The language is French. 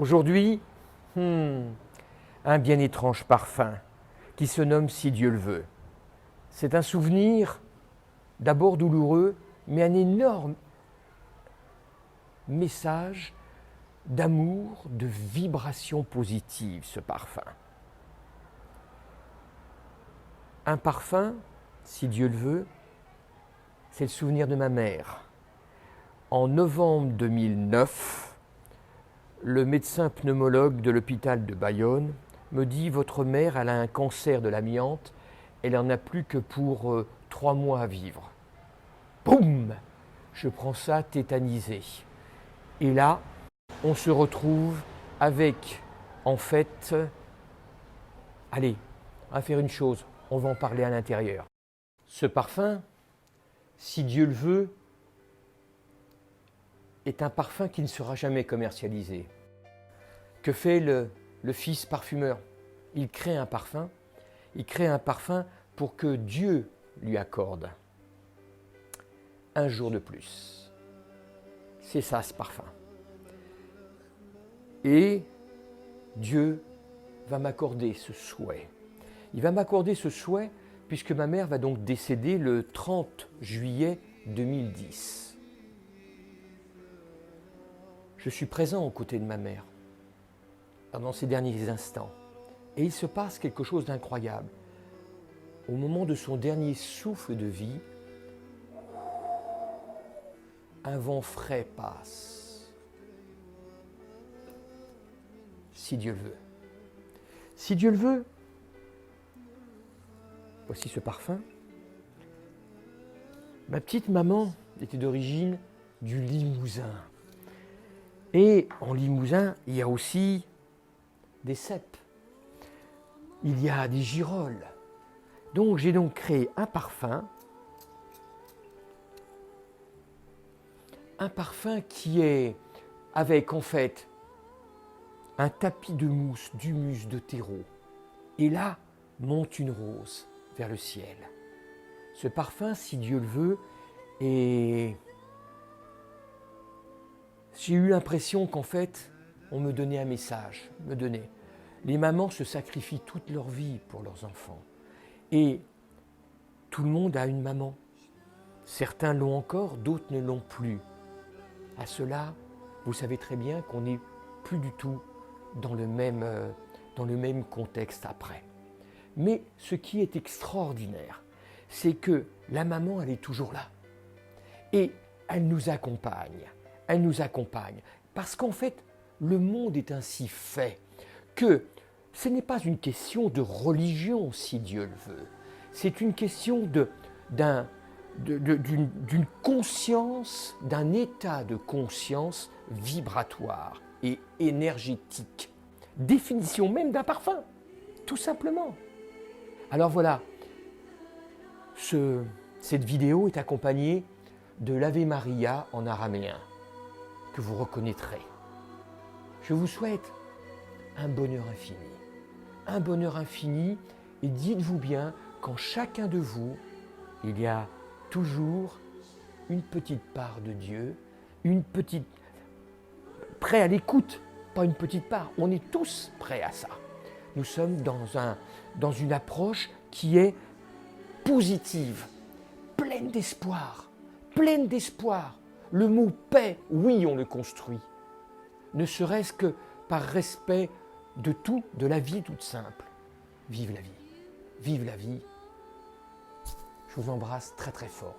Aujourd'hui, un bien étrange parfum qui se nomme Si Dieu le veut. C'est un souvenir d'abord douloureux, mais un énorme message d'amour, de vibration positive, ce parfum. Un parfum, si Dieu le veut, c'est le souvenir de ma mère. En novembre 2009, le médecin pneumologue de l'hôpital de Bayonne me dit « Votre mère, elle a un cancer de l'amiante, elle n'en a plus que pour 3 mois à vivre. » Boum! Je prends ça tétanisé. Et là, on se retrouve avec, en fait, allez, on va faire une chose, on va en parler à l'intérieur. Ce parfum, si Dieu le veut, est un parfum qui ne sera jamais commercialisé. Que fait le fils parfumeur? Il crée un parfum pour que Dieu lui accorde un jour de plus. C'est ça ce parfum. Et Dieu va m'accorder ce souhait. Il va m'accorder ce souhait puisque ma mère va donc décéder le 30 juillet 2010. Je suis présent aux côtés de ma mère pendant ces derniers instants. Et il se passe quelque chose d'incroyable. Au moment de son dernier souffle de vie, un vent frais passe. Si Dieu le veut. Si Dieu le veut, voici ce parfum. Ma petite maman était d'origine du Limousin. Et en Limousin, il y a aussi des cèpes. Il y a des girolles. Donc j'ai donc créé un parfum qui est avec en fait un tapis de mousse, d'humus, de terreau. Et là monte une rose vers le ciel. Ce parfum, si Dieu le veut, et j'ai eu l'impression qu'en fait, on me donnait un message, Les mamans se sacrifient toute leur vie pour leurs enfants. Et tout le monde a une maman. Certains l'ont encore, d'autres ne l'ont plus. À cela, vous savez très bien qu'on n'est plus du tout dans le même contexte après. Mais ce qui est extraordinaire, c'est que la maman, elle est toujours là. Et elle nous accompagne. Elle nous accompagne. Parce qu'en fait, le monde est ainsi fait que ce n'est pas une question de religion, si Dieu le veut. C'est une question d'une conscience, d'un état de conscience vibratoire et énergétique. Définition même d'un parfum, tout simplement. Alors voilà, cette vidéo est accompagnée de l'Ave Maria en araméen, que vous reconnaîtrez. Je vous souhaite un bonheur infini, et dites-vous bien qu'en chacun de vous, il y a toujours une petite part de Dieu, prêt à l'écoute, pas une petite part, on est tous prêts à ça. Nous sommes dans une approche qui est positive, pleine d'espoir. Le mot paix, oui, on le construit, ne serait-ce que par respect de tout, de la vie toute simple. Vive la vie. Je vous embrasse très très fort.